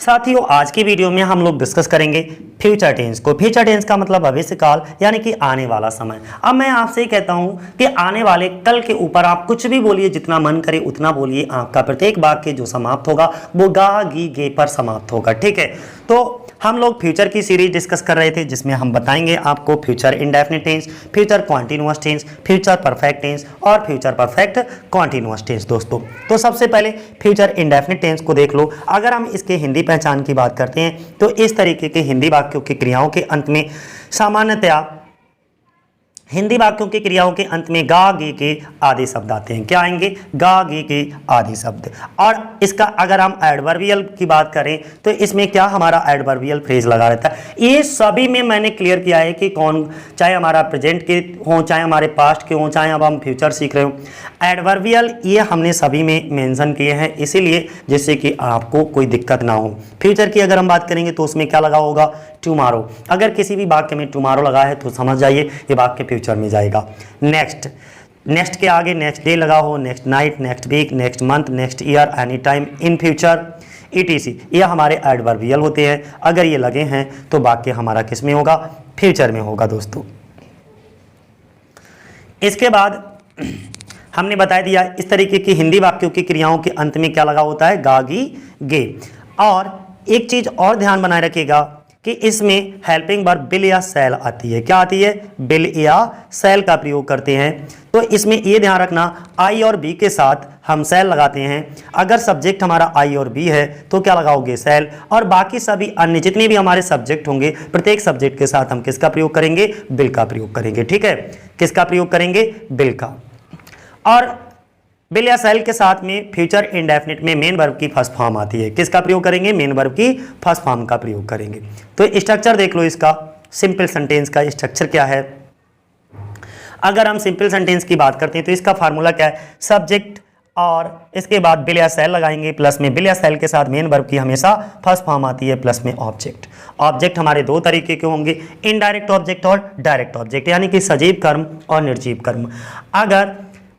साथियों आज की वीडियो में हम लोग डिस्कस करेंगे फ्यूचर टेंस को। फ्यूचर टेंस का मतलब भविष्य काल यानी कि आने वाला समय। अब मैं आपसे ही कहता हूं कि आने वाले कल के ऊपर आप कुछ भी बोलिए, जितना मन करे उतना बोलिए। आपका प्रत्येक वाक्य जो समाप्त होगा वो गा गी गे पर समाप्त होगा। ठीक है, तो हम लोग फ्यूचर की सीरीज डिस्कस कर रहे थे जिसमें हम बताएंगे आपको future indefinite tense, future continuous tense, future perfect tense और फ्यूचर परफेक्ट कॉन्टिन्यूअस टेंस। दोस्तों तो सबसे पहले फ्यूचर इंडेफिनिट टेंस को देख लो। अगर हम इसके हिंदी पहचान की बात करते हैं तो इस तरीके के हिंदी वाक्यों की क्रियाओं के अंत में सामान्यतया हिंदी वाक्यों की क्रियाओं के अंत में गा गी के आदि शब्द आते हैं। क्या आएंगे? गा गी के आदि शब्द। और इसका अगर हम एडवर्बियल की बात करें तो इसमें क्या हमारा एडवर्बियल फ्रेज लगा रहता है। ये सभी में मैंने क्लियर किया है कि कौन, चाहे हमारा प्रेजेंट के हो, चाहे हमारे पास्ट के हो, चाहे अब हम फ्यूचर सीख रहे हो, एडवर्बियल ये हमने सभी में मेंशन किए हैं, इसीलिए जिससे कि आपको कोई दिक्कत ना हो। फ्यूचर की अगर हम बात करेंगे तो उसमें क्या लगा होगा? टुमारो। अगर किसी भी वाक्य में टुमारो लगा है तो समझ जाइए ये वाक्य फ्यूचर में जाएगा। नेक्स्ट के आगे नेक्स्ट डे लगा हो, next night, next week, next month, next year, any time, in future, ETC, ये हमारे एडवर्बियल होते हैं। अगर ये लगे हैं तो वाक्य हमारा किस में होगा? फ्यूचर में होगा दोस्तों। इसके बाद हमने बता दिया इस तरीके की हिंदी वाक्यों की क्रियाओं के अंत में क्या लगा होता है? गा गी गे। और एक चीज और ध्यान बनाए रखिएगा कि इसमें हेल्पिंग वर्ब बिल या सेल आती है। क्या आती है? बिल या सेल का प्रयोग करते हैं। तो इसमें ये ध्यान रखना आई और बी के साथ हम सेल लगाते हैं। अगर सब्जेक्ट हमारा आई और बी है तो क्या लगाओगे? सेल। और बाकी सभी अन्य जितने भी हमारे सब्जेक्ट होंगे प्रत्येक सब्जेक्ट के साथ हम किसका प्रयोग करेंगे? बिल का प्रयोग करेंगे। ठीक है, किसका प्रयोग करेंगे? बिल का। और बिल या सेल के साथ में फ्यूचर इंडेफिनिट में मेन वर्ब की फर्स्ट फॉर्म आती है। किसका प्रयोग करेंगे? मेन वर्ब की फर्स्ट फॉर्म का प्रयोग करेंगे। तो स्ट्रक्चर देख लो इसका, सिंपल सेंटेंस का स्ट्रक्चर क्या है। अगर हम सिंपल सेंटेंस की बात करते हैं तो इसका फार्मूला क्या है? सब्जेक्ट और इसके बाद बिल या सेल लगाएंगे, प्लस में बिल या सेल के साथ मेन वर्ब की हमेशा फर्स्ट फॉर्म आती है, प्लस में ऑब्जेक्ट। ऑब्जेक्ट हमारे दो तरीके के होंगे, इनडायरेक्ट ऑब्जेक्ट और डायरेक्ट ऑब्जेक्ट, यानी कि सजीव कर्म और निर्जीव कर्म। अगर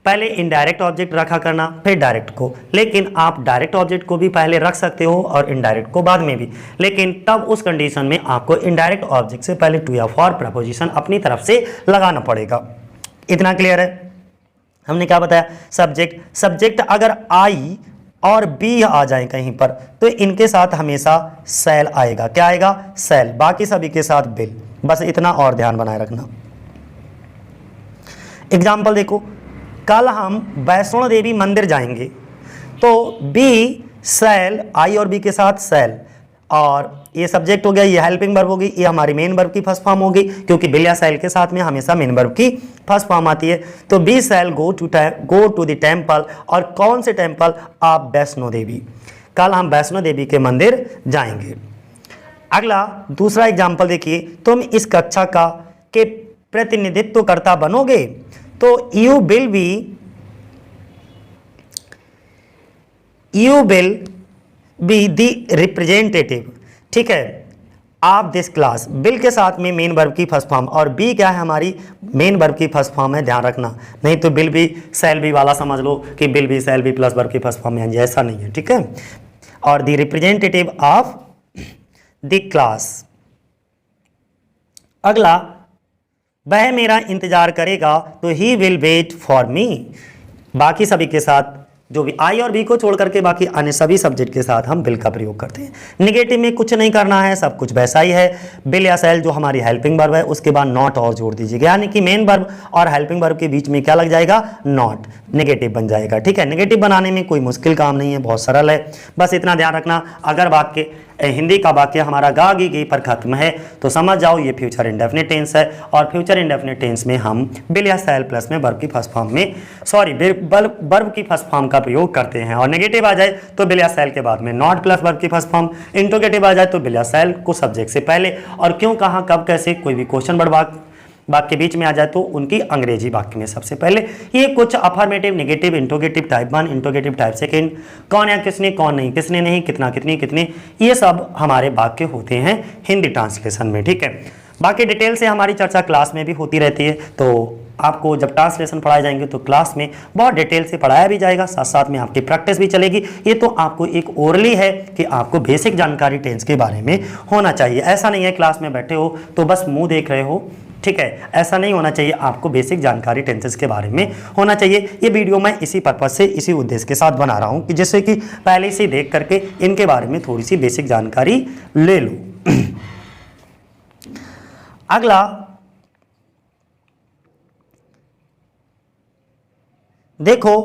पहले इनडायरेक्ट ऑब्जेक्ट रखा करना फिर डायरेक्ट को, लेकिन आप डायरेक्ट ऑब्जेक्ट को भी पहले रख सकते हो और इनडायरेक्ट को बाद में भी, लेकिन तब उस कंडीशन में आपको इनडायरेक्ट ऑब्जेक्ट से पहले टू या फॉर प्रपोजिशन अपनी तरफ से लगाना पड़ेगा। इतना क्लियर है? हमने क्या बताया? सब्जेक्ट अगर आई और बी आ जाए कहीं पर तो इनके साथ हमेशा सेल आएगा। क्या आएगा? सेल। बाकी सभी के साथ बिल। बस इतना और ध्यान बनाए रखना। एग्जाम्पल देखो, कल हम वैष्णो देवी मंदिर जाएंगे तो बी सेल, आई और बी के साथ सेल, और ये सब्जेक्ट हो गया, ये हेल्पिंग वर्ब होगी, ये हमारी मेन वर्ब की फर्स्ट फॉर्म होगी, क्योंकि बिल या सेल के साथ में हमेशा मेन वर्ब की फर्स्ट फॉर्म आती है। तो we shall go to the temple. और कौन से टेम्पल? आप वैष्णो देवी। कल हम वैष्णो देवी के मंदिर जाएंगे। अगला दूसरा एग्जाम्पल देखिए, तुम इस कक्षा का के प्रतिनिधित्वकर्ता बनोगे तो you will be the representative. ठीक है, आप दिस क्लास। बिल के साथ में मेन वर्ब की फर्स्ट फॉर्म, और बी क्या है? हमारी मेन वर्ब की फर्स्ट फॉर्म है, ध्यान रखना। नहीं तो बिल भी सेल भी वाला समझ लो कि बिल भी सेल भी प्लस वर्ब की फर्स्ट फॉर्म है, ऐसा नहीं है। ठीक है, और the representative of the class. अगला, वह मेरा इंतजार करेगा तो he will wait for me. बाकी सभी के साथ जो भी आई और बी को छोड़ करके बाकी अन्य सभी सब्जेक्ट के साथ हम बिल का प्रयोग करते हैं। नेगेटिव में कुछ नहीं करना है, सब कुछ वैसा ही है। बिल या सेल जो हमारी हेल्पिंग वर्ब है उसके बाद नॉट और जोड़ दीजिएगा, यानी कि मेन वर्ब और हेल्पिंग वर्ब के बीच में क्या लग जाएगा? नॉट। नेगेटिव बन जाएगा। ठीक है, नेगेटिव बनाने में कोई मुश्किल काम नहीं है, बहुत सरल है। बस इतना ध्यान रखना, अगर वाक्य हिंदी का वाक्य हमारा गा गी गी पर खत्म है तो समझ जाओ ये फ्यूचर इंडेफिनिट टेंस है। और फ्यूचर इंडेफिनिट टेंस में हम बिल या सेल प्लस में वर्ब की फर्स्ट फॉर्म में वर्ब की फर्स्ट फॉर्म का प्रयोग करते हैं। और नेगेटिव आ जाए तो बिल या सेल के बाद में नॉट प्लस वर्ब की फर्स्ट फॉर्म। इंट्रोगेटिव आ जाए तो बिल या सेल को सब्जेक्ट से पहले। और क्यों, कहाँ, कब, कैसे, कोई भी क्वेश्चन वर्ड वाक्य के बीच में आ जाए तो उनकी अंग्रेजी वाक्य में सबसे पहले। ये कुछ affirmative, negative, interrogative type 1, interrogative type 2, कौन या किसने, कौन नहीं, किसने नहीं, कितना, कितनी, कितने, ये सब हमारे वाक्य होते हैं हिंदी ट्रांसलेशन में। ठीक है, बाकी डिटेल से हमारी चर्चा क्लास में भी होती रहती है, तो आपको जब ट्रांसलेशन पढ़ाए जाएंगे तो क्लास में बहुत डिटेल से पढ़ाया भी जाएगा, साथ साथ में आपकी प्रैक्टिस भी चलेगी। ये तो आपको एक ओरली है कि आपको बेसिक जानकारी टेंस के बारे में होना चाहिए। ऐसा नहीं है क्लास में बैठे हो तो बस मुंह देख रहे हो, ठीक है, ऐसा नहीं होना चाहिए। आपको बेसिक जानकारी टेंसेस के बारे में होना चाहिए। ये वीडियो मैं इसी पर्पज से, इसी उद्देश्य के साथ बना रहा हूँ कि जैसे कि पहले से देख करके इनके बारे में थोड़ी सी बेसिक जानकारी ले लो। अगला देखो,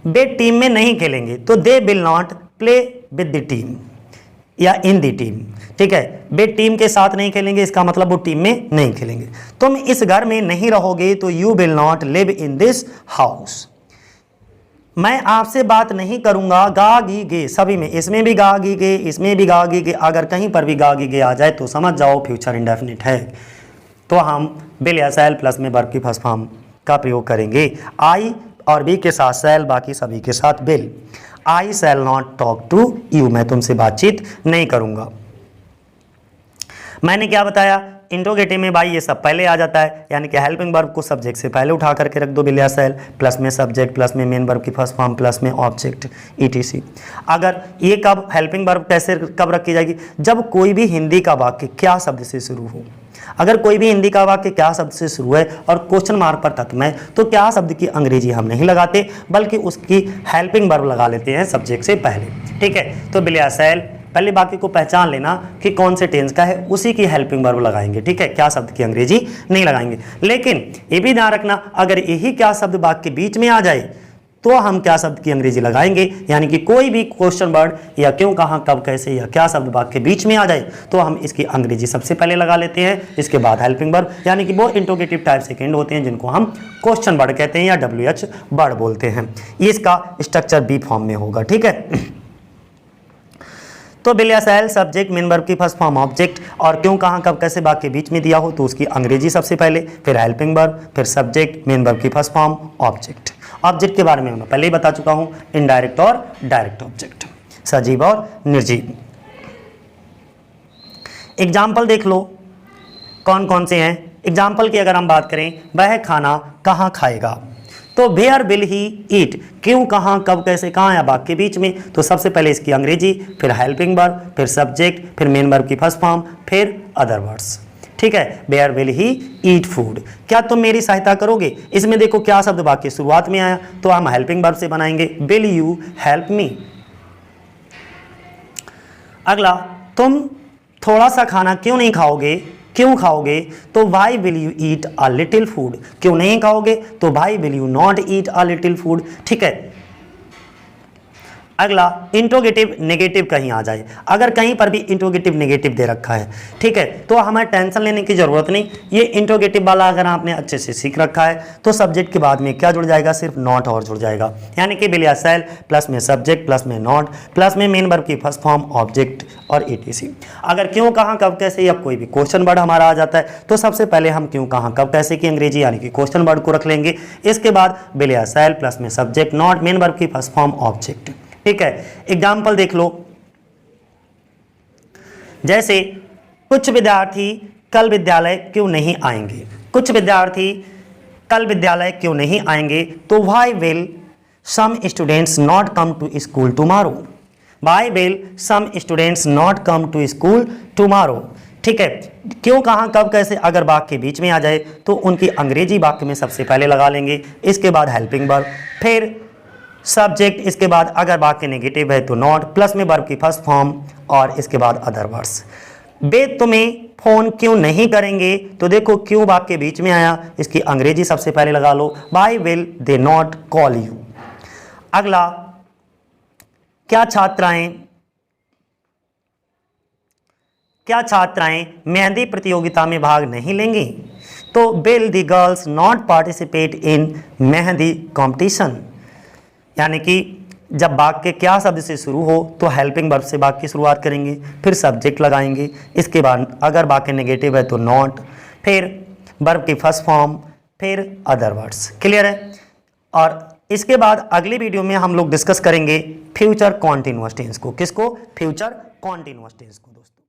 वे टीम में नहीं खेलेंगे तो they will not play with the team या इन द टीम, ठीक है। वे टीम के साथ नहीं खेलेंगे, इसका मतलब वो टीम में नहीं खेलेंगे। तुम इस घर में नहीं रहोगे तो you will not live in this house. मैं आपसे बात नहीं करूंगा, गा गी गे सभी में, इसमें भी गा गी गे, इसमें भी गा गी गे, अगर कहीं पर भी गा गी गे आ जाए तो समझ जाओ फ्यूचर इंडेफिनिट है। तो हम विल या शैल प्लस में वर्ब की फर्स्ट फॉर्म का प्रयोग करेंगे। आई और बी के साथ शैल, बाकी सभी के साथ will. I shall not talk to you, मैं तुमसे बातचीत नहीं करूंगा। मैंने क्या बताया, इंट्रोगेटिव में भाई ये सब पहले आ जाता है, यानी कि हेल्पिंग वर्ब को सब्जेक्ट से पहले उठा करके रख दो, विल या शैल प्लस में सब्जेक्ट प्लस में मेन वर्ब की फर्स्ट फॉर्म प्लस में ऑब्जेक्ट ईटीसी। अगर ये कब हेल्पिंग वर्ब कैसे कब रखी जाएगी, जब कोई भी हिंदी का वाक्य क्या शब्द से शुरू हो। अगर कोई भी हिंदी का वाक्य क्या शब्द से शुरू है और क्वेश्चन मार्क पर तत्व है तो क्या शब्द की अंग्रेजी हम नहीं लगाते बल्कि उसकी हेल्पिंग वर्ब लगा लेते हैं सब्जेक्ट से पहले, ठीक है। तो विल या शैल पहले वाक्य को पहचान लेना कि कौन से टेंस का है, उसी की हेल्पिंग वर्ब लगाएंगे, ठीक है, क्या शब्द की अंग्रेजी नहीं लगाएंगे। लेकिन ये भी ध्यान रखना, अगर यही क्या शब्द वाक्य के बीच में आ जाए तो हम क्या शब्द की अंग्रेजी लगाएंगे, यानी कि कोई भी क्वेश्चन वर्ड या क्यों, कहाँ, कब, कैसे या क्या शब्द वाक्य के बीच में आ जाए तो हम इसकी अंग्रेजी सबसे पहले लगा लेते हैं, इसके बाद हेल्पिंग वर्ब, यानी कि वो इंट्रोगेटिव टाइप सेकेंड होते हैं जिनको हम क्वेश्चन वर्ड कहते हैं या WH वर्ड बोलते हैं। ये इसका स्ट्रक्चर बी फॉर्म में होगा, ठीक है। तो विल या शैल सब्जेक्ट मेन वर्ब की फर्स्ट फॉर्म ऑब्जेक्ट, और क्यों, कहाँ, कब, कैसे वाक्य के बीच में दिया हो तो उसकी अंग्रेजी सबसे पहले, फिर हेल्पिंग वर्ब, फिर सब्जेक्ट मेन वर्ब की फर्स्ट फॉर्म ऑब्जेक्ट। ऑब्जेक्ट के बारे में मैं पहले ही बता चुका हूं, इनडायरेक्ट और डायरेक्ट ऑब्जेक्ट, सजीव और निर्जीव। एग्जाम्पल देख लो कौन कौन से हैं। एग्जाम्पल की अगर हम बात करें, वह खाना कहाँ खाएगा, तो वेयर विल ही ईट, क्यों, कहाँ, कब, कैसे, कहाँ या वाक्य के बीच में, तो सबसे पहले इसकी अंग्रेजी, फिर हेल्पिंग वर्ब, फिर सब्जेक्ट, फिर मेन वर्ब की फर्स्ट फॉर्म, फिर अदर वर्ड्स, ठीक है। Where will he eat food, क्या तुम मेरी सहायता करोगे। इसमें देखो क्या शब्द वाक्य शुरुआत में आया तो हम हेल्पिंग वर्ब से बनाएंगे, विल यू हेल्प मी। अगला, तुम थोड़ा सा खाना क्यों नहीं खाओगे, क्यों खाओगे, तो why will you eat a little food, क्यों नहीं खाओगे तो why will you not eat a little food, ठीक है। अगला, इंट्रोगेटिव नेगेटिव कहीं आ जाए, अगर कहीं पर भी इंट्रोगेटिव नेगेटिव दे रखा है, ठीक है, तो हमें टेंशन लेने की जरूरत नहीं। ये इंट्रोगेटिव वाला अगर आपने अच्छे से सीख रखा है तो सब्जेक्ट के बाद में क्या जुड़ जाएगा, सिर्फ नॉट और जुड़ जाएगा, यानी कि विल या शैल प्लस में सब्जेक्ट प्लस में नॉट प्लस में मेन वर्ब की फर्स्ट फॉर्म ऑब्जेक्ट और ETC। अगर क्यों, कहाँ, कब, कैसे या कोई भी क्वेश्चन वर्ड हमारा आ जाता है तो सबसे पहले हम क्यों, कहाँ, कब, कैसे की अंग्रेजी यानी कि क्वेश्चन वर्ड को रख लेंगे, इसके बाद विल या शैल प्लस में सब्जेक्ट नॉट मेन वर्ब की फर्स्ट फॉर्म ऑब्जेक्ट, ठीक है। एग्जाम्पल देख लो, जैसे कुछ विद्यार्थी कल विद्यालय क्यों नहीं आएंगे, कुछ विद्यार्थी कल विद्यालय क्यों नहीं आएंगे, तो why will some students not come to school tomorrow, why will some students not come to school tomorrow, ठीक है। क्यों, कहाँ, कब, कैसे अगर वाक्य के बीच में आ जाए तो उनकी अंग्रेजी वाक्य में सबसे पहले लगा लेंगे, इसके बाद हेल्पिंग वर्ब, फिर सब्जेक्ट, इसके बाद अगर वाक्य नेगेटिव है तो नॉट प्लस में वर्ब की फर्स्ट फॉर्म और इसके बाद अदर वर्ड्स। वे तुम्हें फोन क्यों नहीं करेंगे, तो देखो क्यों वाक्य के बीच में आया, इसकी अंग्रेजी सबसे पहले लगा लो, why will they not call you. अगला, क्या छात्राएं मेहंदी प्रतियोगिता में भाग नहीं लेंगी, तो will the girls not participate in mehndi competition, यानी कि जब वाक्य क्या शब्द से शुरू हो तो हेल्पिंग वर्ब से वाक्य की शुरुआत करेंगे, फिर सब्जेक्ट लगाएंगे, इसके बाद अगर वाक्य नेगेटिव है तो नॉट, फिर वर्ब की फर्स्ट फॉर्म, फिर अदर वर्ड्स। क्लियर है। और इसके बाद अगली वीडियो में हम लोग डिस्कस करेंगे फ्यूचर कॉन्टिन्यूअस टेंस को, किसको, फ्यूचर कॉन्टिन्यूअस टेंस को दोस्तों।